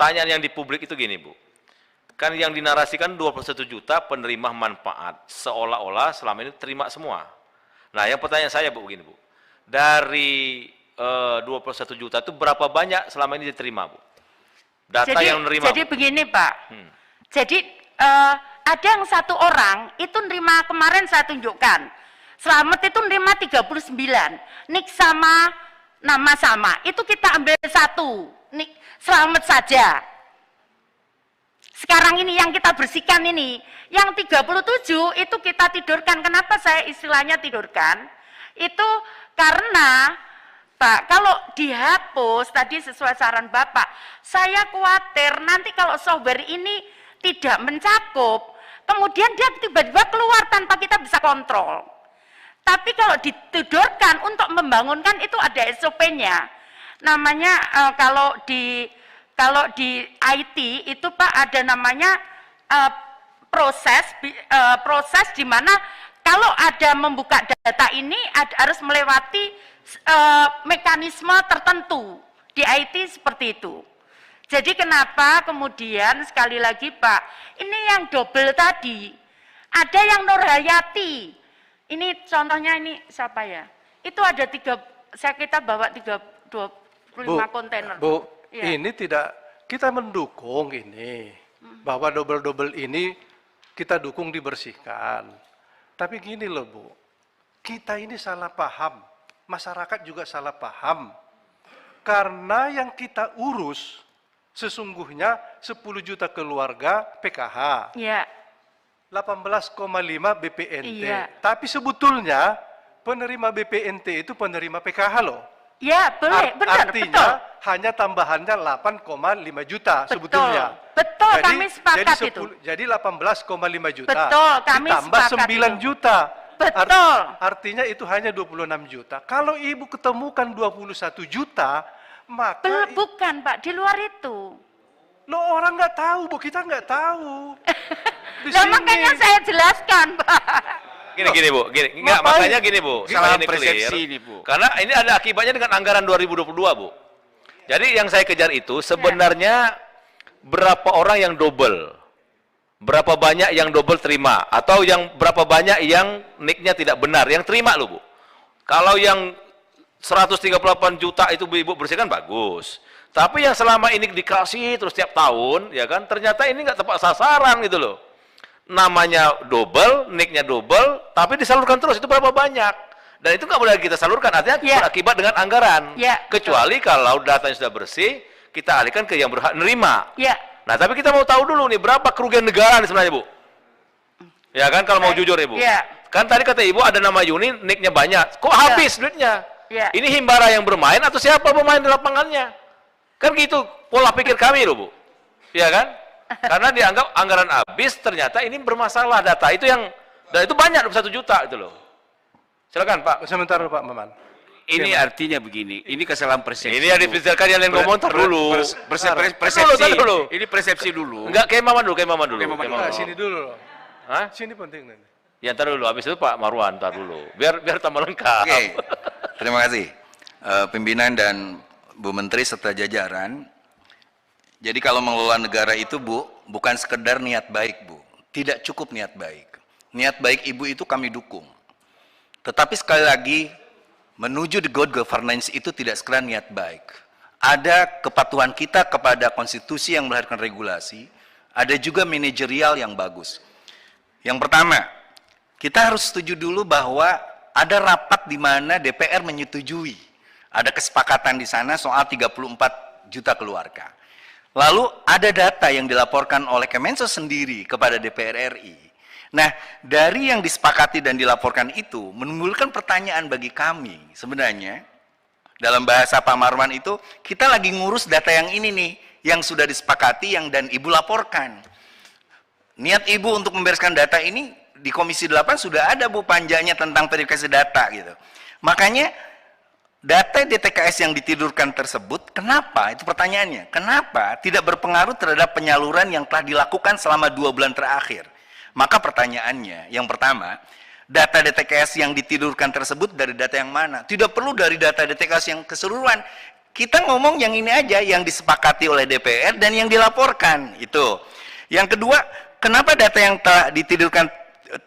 pertanyaan yang di publik itu gini, Bu. Kan yang dinarasikan 21 juta penerima manfaat, seolah-olah selama ini terima semua. Nah, yang pertanyaan saya, Bu, begini, Bu. Dari 21 juta itu berapa banyak selama ini diterima, Bu? Data yang menerima. Jadi begini, Pak. Jadi ada yang satu orang itu nerima, kemarin saya tunjukkan. Selamat itu nerima 39. Nik sama nama sama. Itu kita ambil satu. Nik Selamat saja. Sekarang ini yang kita bersihkan ini, yang 37 itu kita tidurkan. Kenapa saya istilahnya tidurkan? Itu karena Pak, kalau dihapus tadi sesuai saran Bapak, saya khawatir nanti kalau software ini tidak mencakup, kemudian dia tiba-tiba keluar tanpa kita bisa kontrol. Tapi kalau ditidurkan untuk membangunkan itu ada SOP-nya. Namanya kalau di IT itu Pak ada namanya proses di mana kalau ada membuka data ini harus melewati mekanisme tertentu di IT seperti itu. Jadi kenapa kemudian sekali lagi Pak, ini yang double tadi, ada yang Nurhayati, ini contohnya ini siapa ya? Itu ada kita bawa 25 kontainer. Bu, ya. ini tidak, kita mendukung ini, bahwa double-double ini kita dukung dibersihkan. Tapi gini loh Bu, kita ini salah paham, masyarakat juga salah paham. Karena yang kita urus sesungguhnya 10 juta keluarga PKH, Ya. 18,5 BPNT. Iya. Tapi sebetulnya penerima BPNT itu penerima PKH loh. Ya, boleh, benar, Artinya betul. hanya tambahannya 8,5 juta Betul, sebetulnya. betul, kami sepakat itu. Jadi 18,5 juta. Betul, kami ditambah sepakat 9 itu. juta. Betul. Artinya itu hanya 26 juta. Kalau Ibu ketemukan 21 juta, maka Bukan Pak, di luar itu. lo orang nggak tahu, Bu, kita nggak tahu. Di Nah, sini. makanya saya jelaskan Pak. Gini Bu, enggak, Ngapain? makanya gini Bu, Salah supaya ini persepsi clear. ini, Bu. Karena ini ada akibatnya dengan anggaran 2022, Bu. Jadi yang saya kejar itu sebenarnya berapa orang yang double, berapa banyak yang double terima, atau yang berapa banyak yang nicknya tidak benar, yang terima loh Bu. Kalau yang 138 juta itu Ibu bersihkan bagus. Tapi yang selama ini dikasih terus tiap tahun, ya kan, ternyata ini nggak tepat sasaran gitu loh. Namanya double, nicknya double, tapi disalurkan terus, itu berapa banyak? Dan itu nggak boleh kita salurkan, artinya berakibat dengan anggaran. Kecuali kalau datanya sudah bersih, kita alihkan ke yang berhak nerima. Nah, tapi kita mau tahu dulu nih, berapa kerugian negara nih sebenarnya, Bu? Ya kan, kalau mau jujur, Ibu. Kan tadi kata Ibu ada nama Yuni, nicknya banyak. Kok habis duitnya? Ini Himbara yang bermain atau siapa bermain di lapangannya? Kan gitu pola pikir kami loh, Bu. Ya kan? Karena dianggap anggaran habis, ternyata ini bermasalah data itu yang, dan itu banyak 21 juta itu loh. Silakan Pak. Sebentar Pak Maman. Ini artinya begini, ini kesalahan persepsi. Ini yang dipersilakan yang lain ngomong dulu. Persepsi dulu. Ini persepsi dulu. Enggak, kayak Maman dulu, kayak Maman dulu. Nah, sini dulu loh. Hah? Sini penting nih. Ya ntar dulu, habis itu Pak Marwan, ntar dulu. Biar tambah lengkap. Oke, terima kasih. Pimpinan dan Bu Menteri serta jajaran. Jadi kalau mengelola negara itu Bu, bukan sekedar niat baik Bu. Tidak cukup niat baik. Niat baik Ibu itu kami dukung. Tetapi sekali lagi, menuju the good governance itu tidak sekedar niat baik. Ada kepatuhan kita kepada konstitusi yang melahirkan regulasi, ada juga manajerial yang bagus. Yang pertama, kita harus setuju dulu bahwa ada rapat di mana DPR menyetujui. Ada kesepakatan di sana soal 34 juta keluarga. Lalu ada data yang dilaporkan oleh Kemensos sendiri kepada DPR RI. Nah, dari yang disepakati dan dilaporkan itu menimbulkan pertanyaan bagi kami. Sebenarnya, dalam bahasa Pak Marwan itu, kita lagi ngurus data yang ini nih, yang sudah disepakati dan Ibu laporkan. Niat Ibu untuk membereskan data ini, di Komisi 8 sudah ada Bu panjanya tentang verifikasi data gitu. Makanya, data DTKS yang ditidurkan tersebut, kenapa? Itu pertanyaannya. Kenapa tidak berpengaruh terhadap penyaluran yang telah dilakukan selama 2 bulan terakhir? Maka pertanyaannya, yang pertama, data DTKS yang ditidurkan tersebut dari data yang mana? Tidak perlu dari data DTKS yang keseluruhan. Kita ngomong yang ini aja, yang disepakati oleh DPR dan yang dilaporkan. Itu. Yang kedua, kenapa data yang telah ditidurkan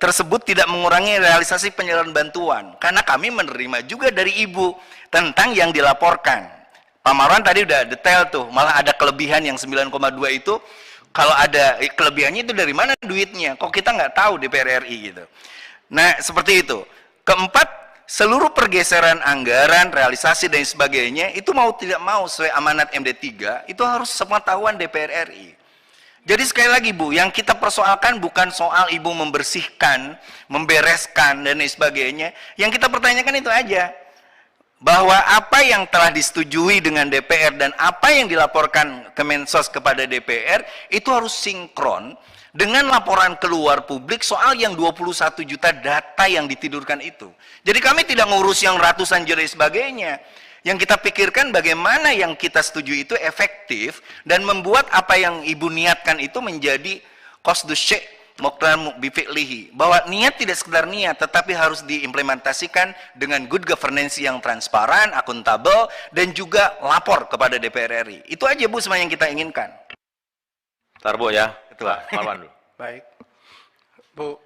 tersebut tidak mengurangi realisasi penyaluran bantuan? Karena kami menerima juga dari Ibu tentang yang dilaporkan. Pak Marwan tadi udah detail tuh, malah ada kelebihan yang 9,2 itu, kalau ada kelebihannya itu dari mana duitnya? Kok kita nggak tahu DPR RI gitu. Nah, seperti itu. Keempat, seluruh pergeseran anggaran, realisasi dan sebagainya, itu mau tidak mau sesuai amanat MD3, itu harus sepengetahuan DPR RI. Jadi sekali lagi Bu, yang kita persoalkan bukan soal Ibu membersihkan, membereskan, dan lain sebagainya. Yang kita pertanyakan itu aja. Bahwa apa yang telah disetujui dengan DPR dan apa yang dilaporkan Kemensos kepada DPR, itu harus sinkron dengan laporan keluar publik soal yang 21 juta data yang ditidurkan itu. Jadi kami tidak ngurus yang ratusan juta dan sebagainya. Yang kita pikirkan bagaimana yang kita setuju itu efektif dan membuat apa yang Ibu niatkan itu menjadi qasdus syai' muqtaran bifi'lihi. Bahwa niat tidak sekedar niat, tetapi harus diimplementasikan dengan good governance yang transparan, akuntabel, dan juga lapor kepada DPR RI. Itu aja Bu semua yang kita inginkan. Bentar Bu ya, Ketua Marwan dulu. Baik. Bu,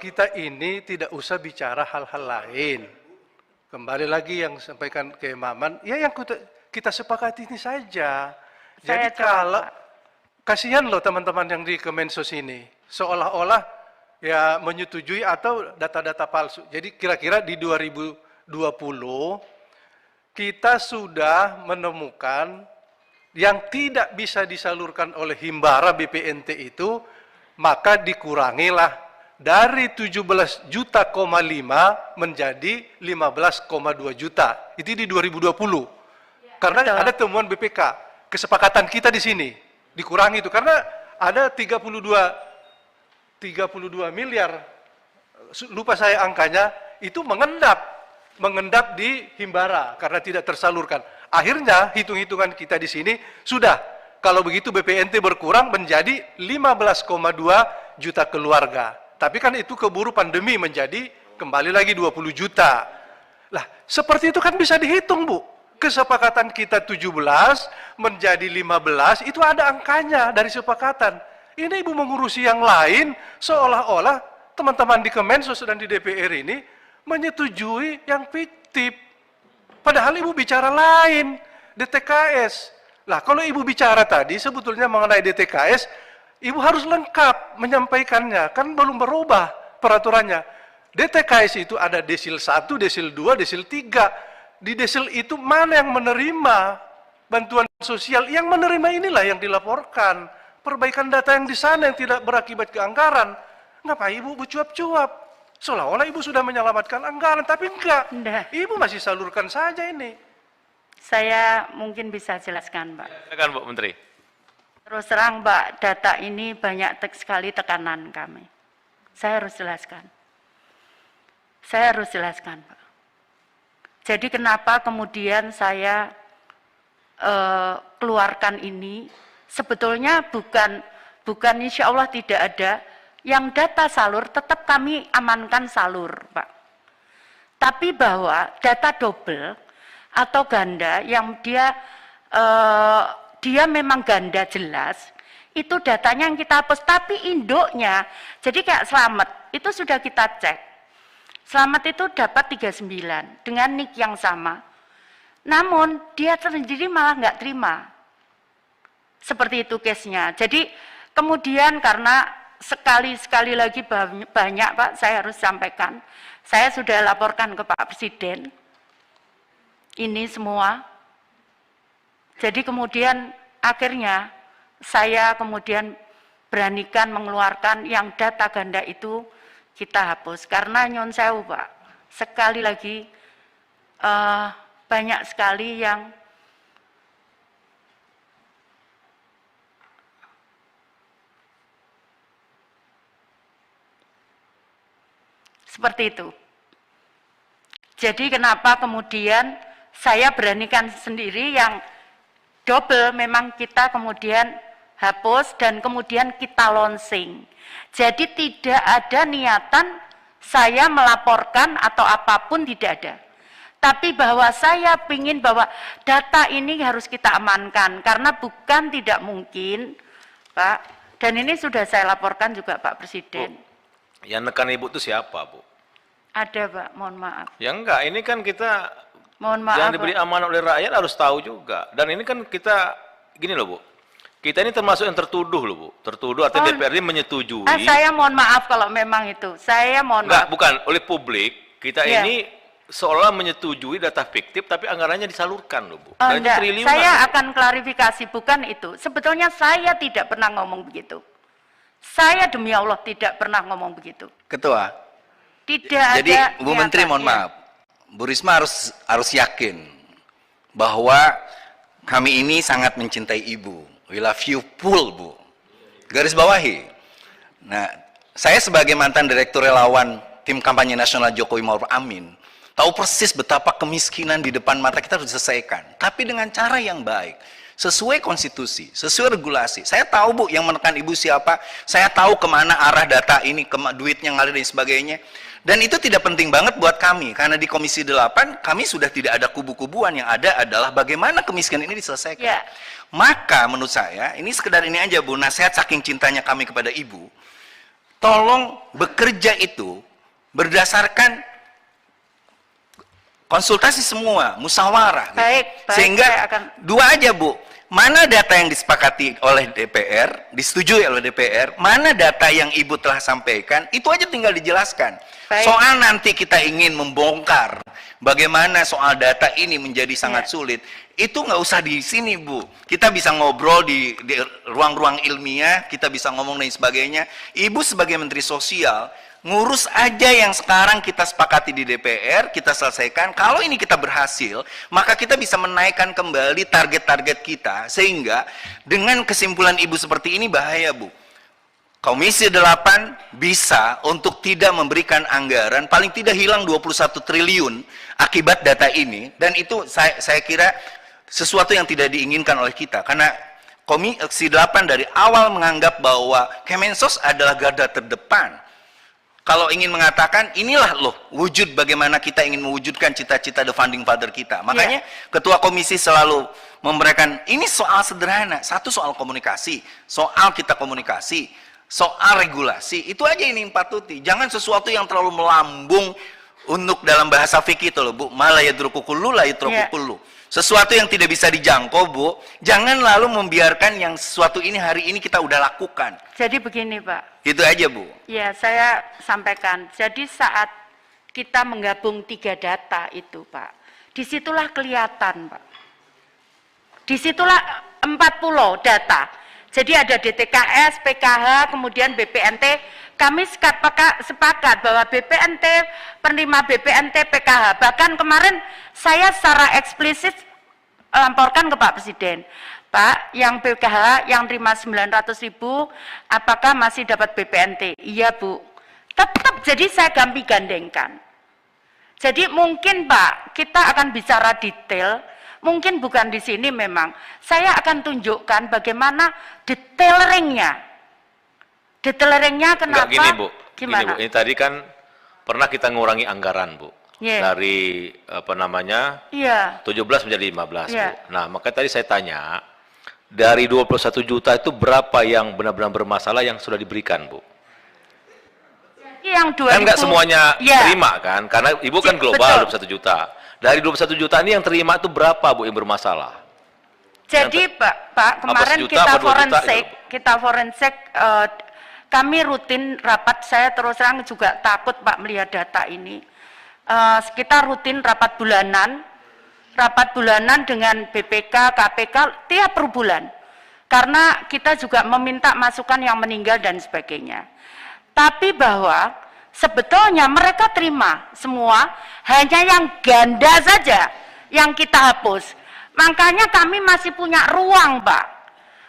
kita ini tidak usah bicara hal-hal lain. Kembali lagi yang sampaikan ke Maman, ya yang kita sepakati ini saja. Jadi kalau, kasihan loh teman-teman yang di Kemensos ini, seolah-olah ya menyetujui atau data-data palsu. Jadi kira-kira di 2020, kita sudah menemukan yang tidak bisa disalurkan oleh Himbara BPNT itu, maka dikurangilah dari 17,5 juta menjadi 15,2 juta. Itu di 2020. Karena ada temuan BPK, kesepakatan kita di sini dikurangi itu karena ada 32 miliar, lupa saya angkanya, itu mengendap di Himbara karena tidak tersalurkan. Akhirnya hitung-hitungan kita di sini sudah, kalau begitu BPNT berkurang menjadi 15,2 juta keluarga. Tapi kan itu keburu pandemi menjadi kembali lagi 20 juta. Lah, seperti itu kan bisa dihitung, Bu. Kesepakatan kita 17 menjadi 15, itu ada angkanya dari sepakatan. Ini Ibu mengurusi yang lain, seolah-olah teman-teman di Kemensos dan di DPR ini menyetujui yang fiktif. Padahal Ibu bicara lain, DTKS. Lah, kalau Ibu bicara tadi sebetulnya mengenai DTKS, Ibu harus lengkap menyampaikannya, kan belum berubah peraturannya. DTKS itu ada desil 1, desil 2, desil 3. Di desil itu mana yang menerima bantuan sosial? Yang menerima inilah yang dilaporkan. Perbaikan data yang di sana yang tidak berakibat ke anggaran. Ngapain Ibu cuap-cuap? Seolah-olah Ibu sudah menyelamatkan anggaran, tapi enggak. Ibu masih salurkan saja ini. Saya mungkin bisa jelaskan, Pak. Silakan Bu Menteri. Terus terang, Mbak, data ini banyak sekali tekanan kami. Saya harus jelaskan. Pak. Jadi kenapa kemudian saya keluarkan ini, sebetulnya bukan insya Allah tidak ada, yang data salur tetap kami amankan salur, Pak. Tapi bahwa data double atau ganda yang dia memang ganda jelas, itu datanya yang kita hapus, tapi induknya, jadi kayak Slamet, itu sudah kita cek. Slamet itu dapat 39 dengan NIK yang sama. Namun dia sendiri malah nggak terima. Seperti itu case-nya. Jadi kemudian karena sekali lagi banyak Pak, saya harus sampaikan, saya sudah laporkan ke Pak Presiden, ini semua. Jadi kemudian akhirnya saya kemudian beranikan mengeluarkan yang data ganda itu kita hapus. Karena nyon sewu Pak, sekali lagi banyak sekali yang seperti itu. Jadi kenapa kemudian saya beranikan sendiri yang double memang kita kemudian hapus dan kemudian kita launching. Jadi tidak ada niatan saya melaporkan atau apapun, tidak ada. Tapi bahwa saya ingin bahwa data ini harus kita amankan, karena bukan tidak mungkin, Pak, dan ini sudah saya laporkan juga Pak Presiden. Yang nekan Ibu itu siapa, Bu? Ada Pak, mohon maaf. Ya enggak, ini kan kita Mohon maaf yang diberi Pak. amanah oleh rakyat harus tahu juga. Dan ini kan kita, gini loh Bu, kita ini termasuk yang tertuduh loh Bu. Tertuduh artinya DPRD menyetujui. Saya mohon maaf kalau memang itu. Saya mohon Enggak, maaf. bukan, oleh publik, kita Iya. ini seolah menyetujui data fiktif, tapi anggarannya disalurkan loh Bu. Oh, Dan itu enggak, triliunan. saya loh, Bu. akan klarifikasi, bukan itu. Sebetulnya saya tidak pernah ngomong begitu. Saya demi Allah tidak pernah ngomong begitu. Ketua. Tidak Jadi ada Bu Menteri mohon niatannya. maaf, Bu Risma harus yakin bahwa kami ini sangat mencintai Ibu. We love you full, Bu. Garis bawahi. Nah, saya sebagai mantan direktur relawan tim kampanye nasional Jokowi Ma'ruf Amin, tahu persis betapa kemiskinan di depan mata kita harus diselesaikan. Tapi dengan cara yang baik, sesuai konstitusi, sesuai regulasi. Saya tahu Bu, yang menekan Ibu siapa, saya tahu kemana arah data ini, duitnya ngalir dan sebagainya. Dan itu tidak penting banget buat kami, karena di Komisi 8 kami sudah tidak ada kubu-kubuan, yang ada adalah bagaimana kemiskinan ini diselesaikan. Ya. Maka menurut saya, ini sekedar ini aja Bu, nasihat saking cintanya kami kepada Ibu, tolong bekerja itu berdasarkan konsultasi semua, musyawarah. Gitu. Baik, Sehingga saya akan... dua aja Bu, mana data yang disepakati oleh DPR, disetujui oleh DPR, mana data yang Ibu telah sampaikan, itu aja tinggal dijelaskan. Baik. Soal nanti kita ingin membongkar bagaimana soal data ini menjadi sangat Ya. sulit, itu nggak usah di sini Bu. Kita bisa ngobrol di ruang-ruang ilmiah, kita bisa ngomong dan sebagainya. Ibu sebagai Menteri Sosial, ngurus aja yang sekarang kita sepakati di DPR, kita selesaikan. Kalau ini kita berhasil, maka kita bisa menaikkan kembali target-target kita, sehingga dengan kesimpulan Ibu seperti ini bahaya Bu. Komisi 8 bisa untuk tidak memberikan anggaran, paling tidak hilang 21 triliun akibat data ini, dan itu saya kira sesuatu yang tidak diinginkan oleh kita, karena Komisi 8 dari awal menganggap bahwa Kemensos adalah garda terdepan. Kalau ingin mengatakan, inilah loh wujud bagaimana kita ingin mewujudkan cita-cita the founding father kita. Makanya Ketua Komisi selalu memberikan, ini soal sederhana, satu soal komunikasi, soal kita komunikasi, soal regulasi, itu aja ini yang patuti. Jangan sesuatu yang terlalu melambung untuk dalam bahasa fikih itu loh Bu, malah yadruku kullu la yadruku kullu. Sesuatu yang tidak bisa dijangkau Bu, jangan lalu membiarkan yang sesuatu ini hari ini kita udah lakukan. Jadi begini Pak. Itu aja Bu. Ya, saya sampaikan. Jadi saat kita menggabung 3 data itu Pak, disitulah kelihatan Pak. Disitulah 40 data. Jadi ada DTKS, PKH, kemudian BPNT. Kami sepakat bahwa BPNT, penerima BPNT, PKH. Bahkan kemarin saya secara eksplisit laporkan ke Pak Presiden. Pak, yang PKH yang terima 900.000, apakah masih dapat BPNT? Iya Bu. Tetap jadi saya gandengkan. Jadi mungkin Pak, kita akan bicara detail. Mungkin bukan di sini memang. Saya akan tunjukkan bagaimana detaileringnya. Detaileringnya kenapa? Enggak, gini Bu. Gimana? Gini, Bu. Ini tadi kan pernah kita ngurangi anggaran Bu. Yeah. Dari apa namanya? Iya. 17 menjadi 15 Yeah. Bu. Nah, maka tadi saya tanya, dari 21 juta itu berapa yang benar-benar bermasalah yang sudah diberikan Bu? Yang 2000. Kan nggak semuanya Ya. terima kan? Karena Ibu kan global 21 juta. Dari 21 juta ini yang terima itu berapa Bu yang bermasalah? Jadi Pak, kemarin sejuta, apa 2 juta kita forensik, kami rutin rapat, saya terus terang juga takut Pak melihat data ini. Kita rutin rapat bulanan dengan BPK, KPK tiap per bulan. Karena kita juga meminta masukan yang meninggal dan sebagainya. Tapi bahwa sebetulnya mereka terima semua, hanya yang ganda saja yang kita hapus. Makanya kami masih punya ruang, Pak.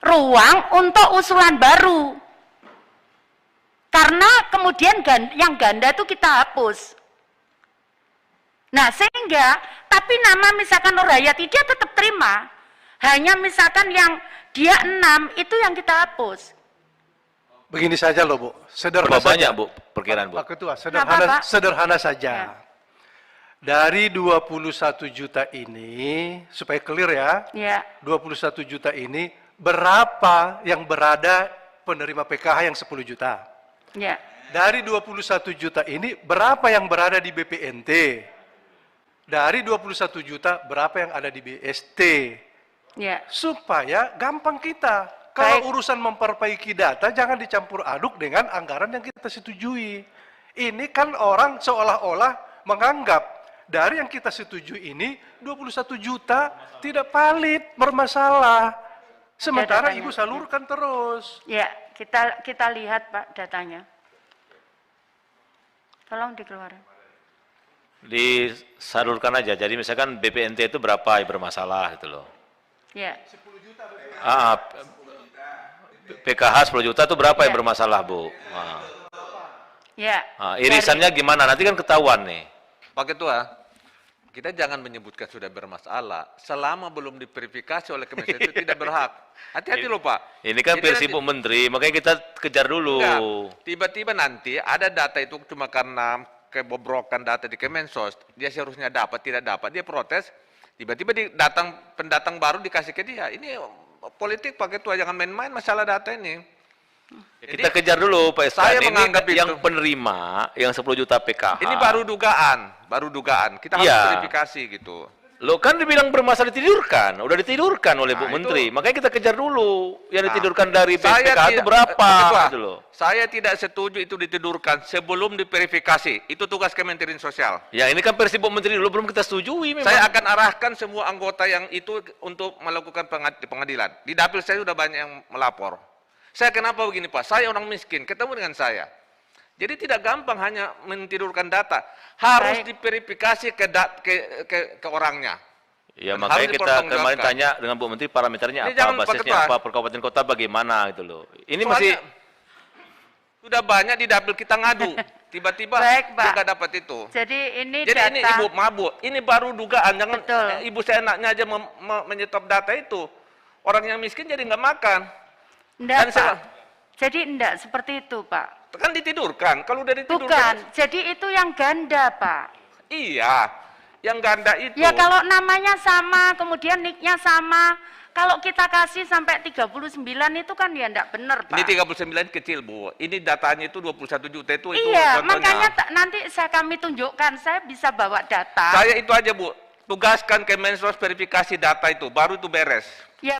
Ruang untuk usulan baru. Karena kemudian yang ganda itu kita hapus. Nah, sehingga, tapi nama misalkan Nur Hayati, dia tetap terima. Hanya misalkan yang dia 6, itu yang kita hapus. Begini saja loh Bu, sederhana Berapa banyak saja. Bu perkiraan Bu? Pak Ketua, Apa, Pak? sederhana saja. Ya. Dari 21 juta ini, supaya clear ya, Ya, 21 juta ini berapa yang berada penerima PKH yang 10 juta? ya, Dari 21 juta ini berapa yang berada di BPNT? Dari 21 juta berapa yang ada di BST? ya. Supaya gampang kita. Kalau Baik. urusan memperbaiki data jangan dicampur aduk dengan anggaran yang kita setujui. Ini kan orang seolah-olah menganggap dari yang kita setujui ini 21 juta tidak valid, bermasalah. Sementara datanya. Ibu salurkan terus. Ya, kita lihat Pak datanya. Tolong dikeluarkan. Disalurkan aja. Jadi misalkan BPNT itu berapa yang bermasalah gitu loh. Ya, PKH 10 juta itu berapa yang Ya. bermasalah, Bu? ya. Irisannya gimana? Nanti kan ketahuan nih. Pak Ketua, kita jangan menyebutkan sudah bermasalah selama belum diverifikasi oleh Kemensos itu tidak berhak. Hati-hati loh Pak. Ini kan Jadi versi nanti- Bu Menteri, makanya kita kejar dulu. Enggak, tiba-tiba nanti ada data itu cuma karena kebobrokan data di Kemensos, dia seharusnya dapat, tidak dapat, dia protes, tiba-tiba pendatang baru dikasih ke dia. Ini politik Pak Ketua, jangan main-main masalah data ini. Kita kejar dulu Pak saya Eskan. Ini menganggap yang itu. penerima, yang 10 juta PKH. Ini baru dugaan. Kita harus Iya. verifikasi gitu. Lo kan dibilang bermasalah ditidurkan, udah ditidurkan oleh Bu Nah, Menteri. itu. Makanya kita kejar dulu. Yang Nah, ditidurkan dari saya PKH itu tidak- berapa Pak Ketua, gitu loh. Saya tidak setuju itu ditidurkan sebelum diverifikasi. Itu tugas Kementerian Sosial. Ya ini kan versi Bu Menteri dulu belum kita setujui memang. Saya akan arahkan semua anggota yang itu untuk melakukan pengadilan. Di dapil saya sudah banyak yang melapor. Saya kenapa begini Pak? Saya orang miskin, ketemu dengan saya. Jadi tidak gampang hanya mentidurkan data. Harus Baik. diverifikasi ke orangnya. Ya Dan makanya harus kita kemarin dipertanggungjawabkan. tanya dengan Bu Menteri parameternya Ini apa, jangan, Pak basisnya Ketua. apa, per kabupaten kota bagaimana gitu loh. Ini Soalnya masih sudah banyak di dapil kita ngadu. Tiba-tiba Baik, Pak. juga dapat itu. Jadi ini Jadi data. ini Ibu mabuk, ini baru dugaan, jangan Betul. Ibu seenaknya aja menyetop data itu. Orang yang miskin jadi nggak makan. Enggak, Dan Pak. saya- Jadi enggak seperti itu, Pak. Kan ditidurkan, kalau udah ditidurkan. Bukan. Jadi itu yang ganda, Pak. Iya, yang ganda itu. Ya kalau namanya sama, kemudian nicknya sama, kalau kita kasih sampai 39 itu kan ya enggak benar, Pak. Ini 39 kecil, Bu. Ini datanya itu 21 juta itu Iya, contohnya. makanya nanti kami tunjukkan, saya bisa bawa data. Saya itu aja, Bu. Tugaskan Kemensos verifikasi data itu, baru itu beres. Ya